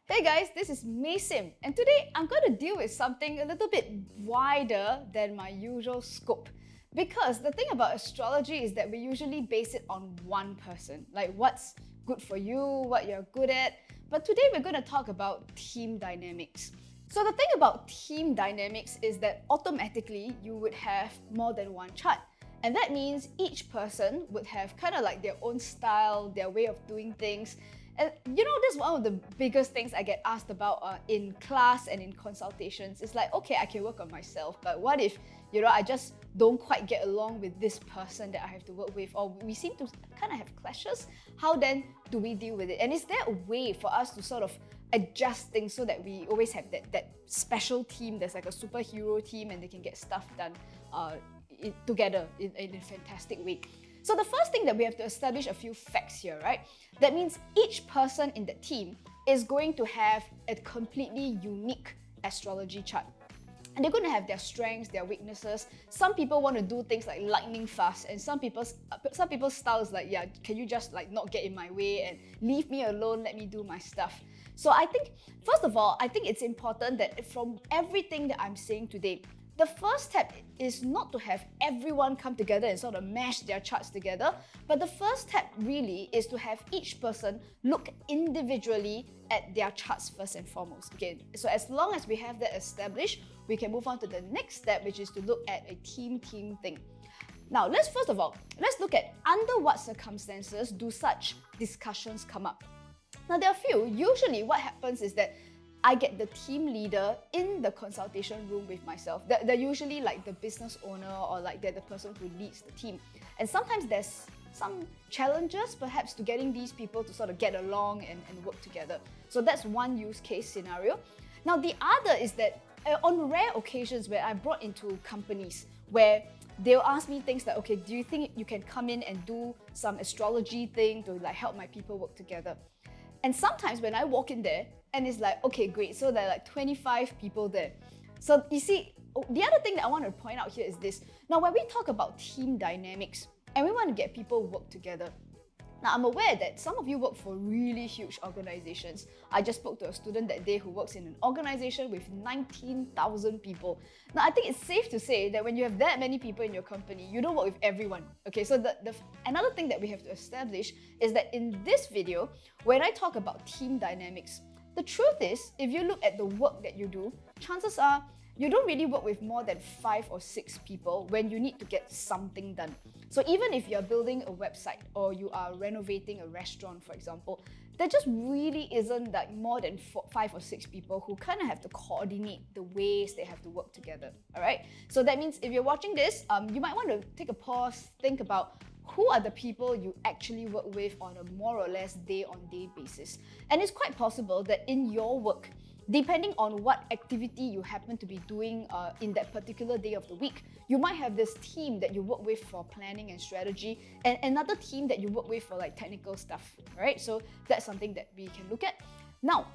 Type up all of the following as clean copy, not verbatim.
Hey guys, this is May Sim, and today I'm going to deal with something a little bit wider than my usual scope. Because the thing about astrology is that we usually base it on one person, like what's good for you, what you're good at. But today we're going to talk about team dynamics. So the thing about team dynamics is that automatically you would have more than one chart. And that means each person would have kind of like their own style, their way of doing things. And this is one of the biggest things I get asked about in class and in consultations. It's like, okay, I can work on myself, but what if, I just don't quite get along with this person that I have to work with, or we seem to kind of have clashes? How then do we deal with it? And is there a way for us to sort of adjust things so that we always have that special team that's like a superhero team and they can get stuff done together in a fantastic way? So the first thing that we have to establish a few facts here, right? That means each person in the team is going to have a completely unique astrology chart. And they're going to have their strengths, their weaknesses. Some people want to do things like lightning fast, and some people's style is like, yeah, can you just like not get in my way and leave me alone, let me do my stuff. So I think, first of all, I think it's important that from everything that I'm saying today, the first step is not to have everyone come together and sort of mash their charts together, but the first step really is to have each person look individually at their charts first and foremost. Okay, so as long as we have that established, we can move on to the next step, which is to look at a team thing. Now, let's look at under what circumstances do such discussions come up. Now, there are a few. Usually what happens is that I get the team leader in the consultation room with myself. They're usually like the business owner or like they're the person who leads the team. And sometimes there's some challenges perhaps to getting these people to sort of get along and work together. So that's one use case scenario. Now the other is that on rare occasions where I'm brought into companies where they'll ask me things like, okay, do you think you can come in and do some astrology thing to like help my people work together? And sometimes when I walk in there, and it's like, okay, great, so there are like 25 people there. So you see, the other thing that I want to point out here is this. Now, when we talk about team dynamics, and we want to get people work together, now I'm aware that some of you work for really huge organizations. I just spoke to a student that day who works in an organization with 19,000 people. Now, I think it's safe to say that when you have that many people in your company, you don't work with everyone. Okay, so another thing that we have to establish is that in this video, when I talk about team dynamics, the truth is, if you look at the work that you do, chances are you don't really work with more than 5 or 6 people when you need to get something done. So even if you're building a website or you are renovating a restaurant, for example, there just really isn't like more than 5 or 6 people who kind of have to coordinate the ways they have to work together, all right? So that means if you're watching this, you might want to take a pause, think about who are the people you actually work with on a more or less day-on-day basis. And it's quite possible that in your work, depending on what activity you happen to be doing in that particular day of the week, you might have this team that you work with for planning and strategy, and another team that you work with for like technical stuff, right? So that's something that we can look at. Now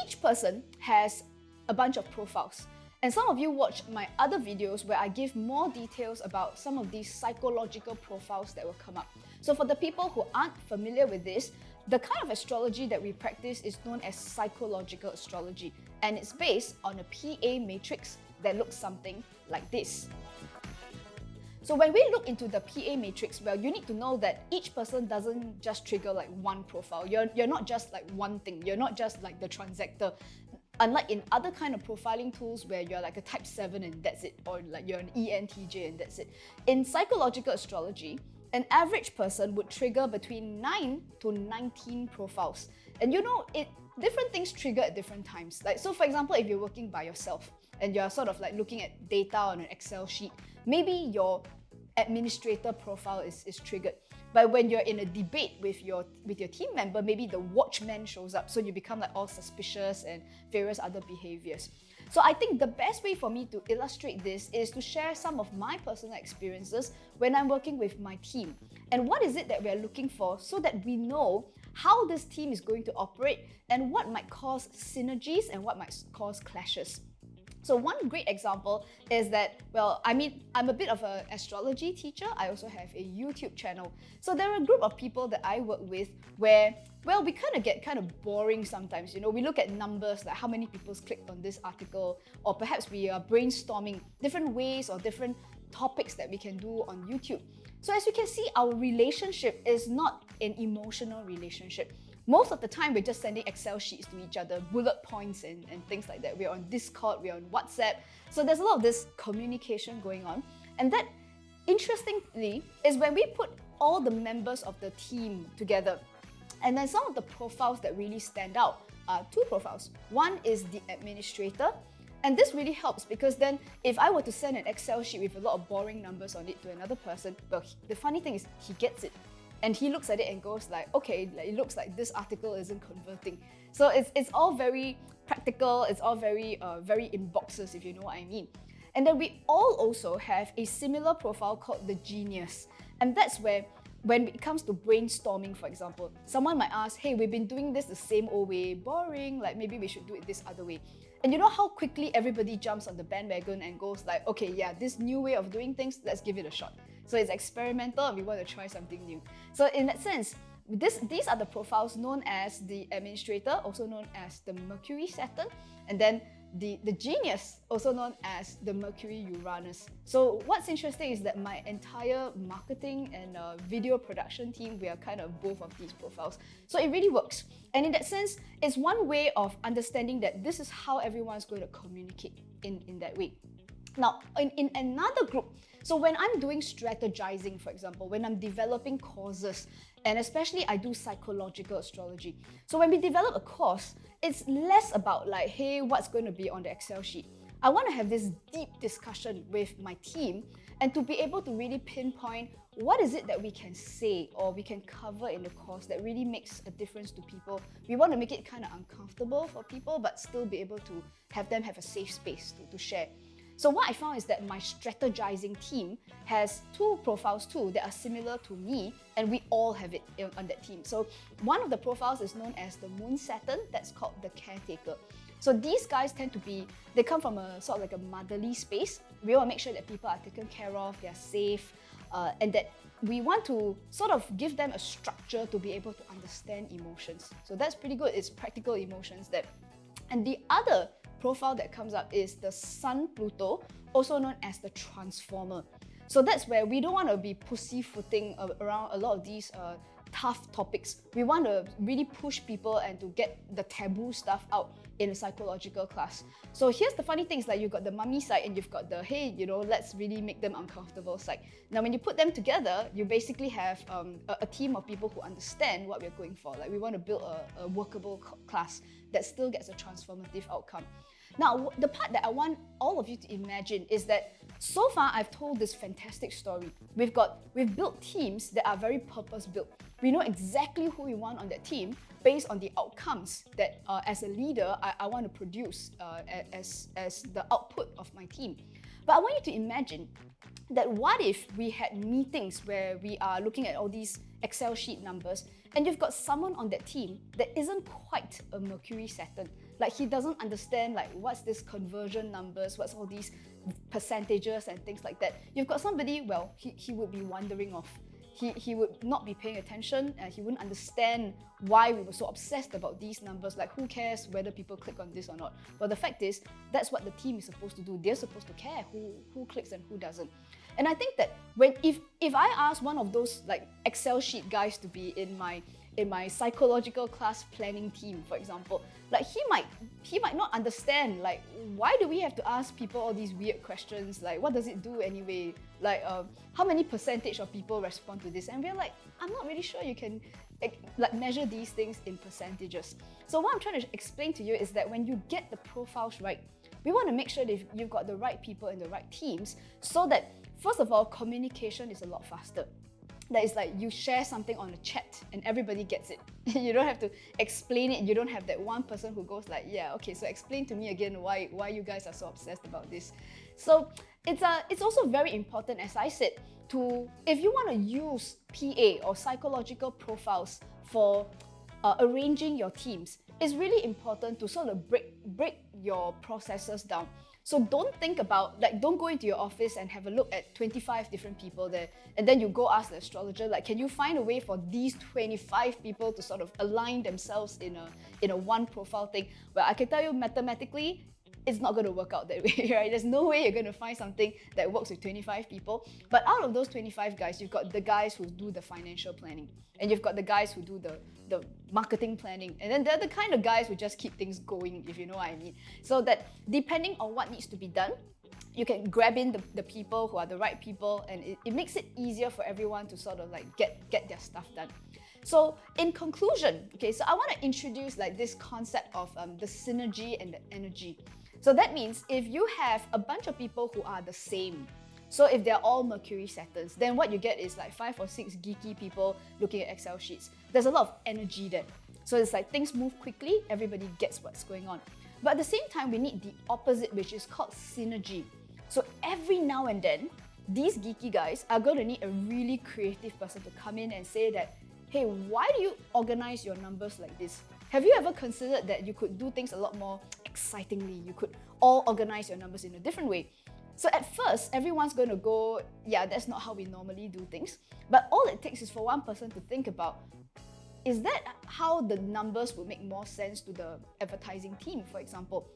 each person has a bunch of profiles. And some of you watch my other videos where I give more details about some of these psychological profiles that will come up. So for the people who aren't familiar with this, the kind of astrology that we practice is known as psychological astrology, and it's based on a PA matrix that looks something like this. So when we look into the PA matrix, well, you need to know that each person doesn't just trigger like one profile. You're not just like one thing. You're not just like the transactor. Unlike in other kind of profiling tools where you're like a type 7 and that's it, or like you're an ENTJ and that's it. In psychological astrology, an average person would trigger between 9 to 19 profiles. And different things trigger at different times. Like, so for example, if you're working by yourself and you're sort of like looking at data on an Excel sheet, maybe your administrator profile is triggered. But when you're in a debate with your team member, maybe the watchman shows up, so you become like all suspicious and various other behaviors. So I think the best way for me to illustrate this is to share some of my personal experiences when I'm working with my team. And what is it that we're looking for so that we know how this team is going to operate and what might cause synergies and what might cause clashes. So one great example is that, well, I mean, I'm a bit of an astrology teacher. I also have a YouTube channel. So there are a group of people that I work with where, well, we kind of get kind of boring sometimes. You know, we look at numbers, like how many people's clicked on this article, or perhaps we are brainstorming different ways or different topics that we can do on YouTube. So as you can see, our relationship is not an emotional relationship. Most of the time, we're just sending Excel sheets to each other, bullet points and things like that. We're on Discord, we're on WhatsApp. So there's a lot of this communication going on. And that, interestingly, is when we put all the members of the team together. And then some of the profiles that really stand out are two profiles. One is the administrator. And this really helps because then if I were to send an Excel sheet with a lot of boring numbers on it to another person, well, the funny thing is he gets it. And he looks at it and goes like, okay, it looks like this article isn't converting. So it's all very practical, it's all very in boxes, if you know what I mean. And then we all also have a similar profile called the genius. And that's where, when it comes to brainstorming, for example, someone might ask, hey, we've been doing this the same old way, boring, like maybe we should do it this other way. And you know how quickly everybody jumps on the bandwagon and goes like, okay, yeah, this new way of doing things, let's give it a shot. So it's experimental and we want to try something new. So in that sense, these are the profiles known as the administrator, also known as the Mercury Saturn, and then the genius, also known as the Mercury Uranus. So what's interesting is that my entire marketing and video production team, we are kind of both of these profiles. So it really works. And in that sense, it's one way of understanding that this is how everyone's going to communicate in that way. Now, in another group, so when I'm doing strategizing, for example, when I'm developing courses, and especially I do psychological astrology. So when we develop a course, it's less about like, hey, what's going to be on the Excel sheet? I want to have this deep discussion with my team and to be able to really pinpoint what is it that we can say or we can cover in the course that really makes a difference to people. We want to make it kind of uncomfortable for people, but still be able to have them have a safe space to share. So what I found is that my strategizing team has two profiles too that are similar to me, and we all have it on that team. So one of the profiles is known as the Moon Saturn, that's called the caretaker. So these guys tend to be, they come from a sort of like a motherly space. We want to make sure that people are taken care of, they're safe, and that we want to sort of give them a structure to be able to understand emotions. So that's pretty good, it's practical emotions that. And the other profile that comes up is the Sun Pluto, also known as the Transformer. So that's where we don't want to be pussyfooting around a lot of these tough topics. We want to really push people and to get the taboo stuff out in a psychological class. So here's the funny thing, is like you've got the mummy side and you've got the, hey, you know, let's really make them uncomfortable side. Now when you put them together, you basically have a team of people who understand what we're going for. Like we want to build a workable class that still gets a transformative outcome. Now, the part that I want all of you to imagine is that so far I've told this fantastic story. We've built teams that are very purpose-built. We know exactly who we want on that team based on the outcomes that as a leader, I want to produce as the output of my team. But I want you to imagine that what if we had meetings where we are looking at all these Excel sheet numbers and you've got someone on that team that isn't quite a Mercury Saturn. Like he doesn't understand like what's this conversion numbers, what's all these percentages and things like that. You've got somebody, well, he would be wandering off. He would not be paying attention and he wouldn't understand why we were so obsessed about these numbers. Like who cares whether people click on this or not? But the fact is, that's what the team is supposed to do. They're supposed to care who clicks and who doesn't. And I think that if I ask one of those like Excel sheet guys to be in my psychological class planning team, for example, like he might not understand like why do we have to ask people all these weird questions, like what does it do anyway, like how many percentage of people respond to this, and we're like, I'm not really sure you can like measure these things in percentages. So what I'm trying to explain to you is that when you get the profiles right, we want to make sure that you've got the right people in the right teams, so that first of all, communication is a lot faster. That is like you share something on a chat and everybody gets it. You don't have to explain it. You don't have that one person who goes like, yeah, okay, so explain to me again why you guys are so obsessed about this. So it's also very important, as I said, to, if you want to use PA or psychological profiles for arranging your teams, it's really important to sort of break your processes down. So don't think about, like, don't go into your office and have a look at 25 different people there, and then you go ask the astrologer, like, can you find a way for these 25 people to sort of align themselves in a one profile thing? Well, I can tell you mathematically, it's not going to work out that way, right? There's no way you're going to find something that works with 25 people. But out of those 25 guys, you've got the guys who do the financial planning, and you've got the guys who do the marketing planning, and then they're the kind of guys who just keep things going, if you know what I mean. So that depending on what needs to be done, you can grab in the people who are the right people, and it makes it easier for everyone to sort of like get their stuff done. So in conclusion, okay, so I want to introduce like this concept of the synergy and the energy. So that means if you have a bunch of people who are the same, so if they're all Mercury Saturns, then what you get is like 5 or 6 geeky people looking at Excel sheets. There's a lot of energy there. So it's like things move quickly, everybody gets what's going on. But at the same time, we need the opposite, which is called synergy. So every now and then, these geeky guys are going to need a really creative person to come in and say that, hey, why do you organize your numbers like this? Have you ever considered that you could do things a lot more excitingly? You could all organize your numbers in a different way. So at first, everyone's going to go, yeah, that's not how we normally do things. But all it takes is for one person to think about, is that how the numbers would make more sense to the advertising team, for example?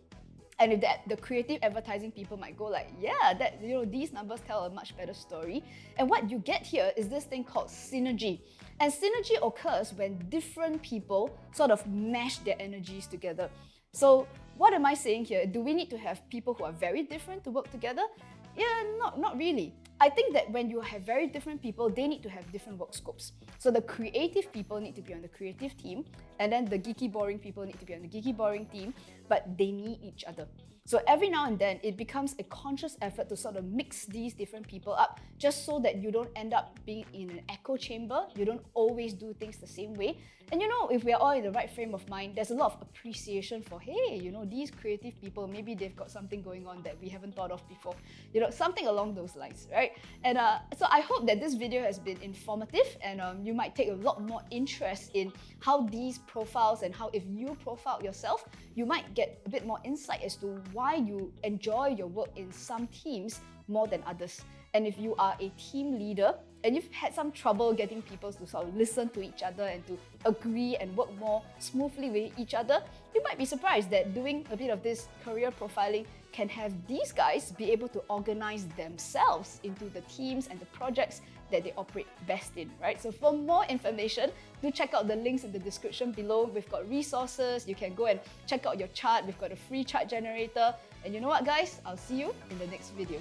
And if the creative advertising people might go like, yeah, that, you know, these numbers tell a much better story. And what you get here is this thing called synergy. And synergy occurs when different people sort of mash their energies together. So what am I saying here? Do we need to have people who are very different to work together? Yeah, not really. I think that when you have very different people, they need to have different work scopes. So the creative people need to be on the creative team, and then the geeky boring people need to be on the geeky boring team, but they need each other. So every now and then, it becomes a conscious effort to sort of mix these different people up, just so that you don't end up being in an echo chamber. You don't always do things the same way. And you know, if we're all in the right frame of mind, there's a lot of appreciation for, hey, you know, these creative people, maybe they've got something going on that we haven't thought of before. You know, something along those lines, right? And so I hope that this video has been informative, and you might take a lot more interest in how these profiles, and how if you profile yourself, you might get a bit more insight as to why you enjoy your work in some teams more than others. And if you are a team leader and you've had some trouble getting people to sort of listen to each other and to agree and work more smoothly with each other, you might be surprised that doing a bit of this career profiling can have these guys be able to organize themselves into the teams and the projects that they operate best in, right? So for more information, do check out the links in the description below. We've got resources. You can go and check out your chart. We've got a free chart generator. And you know what, guys? I'll see you in the next video.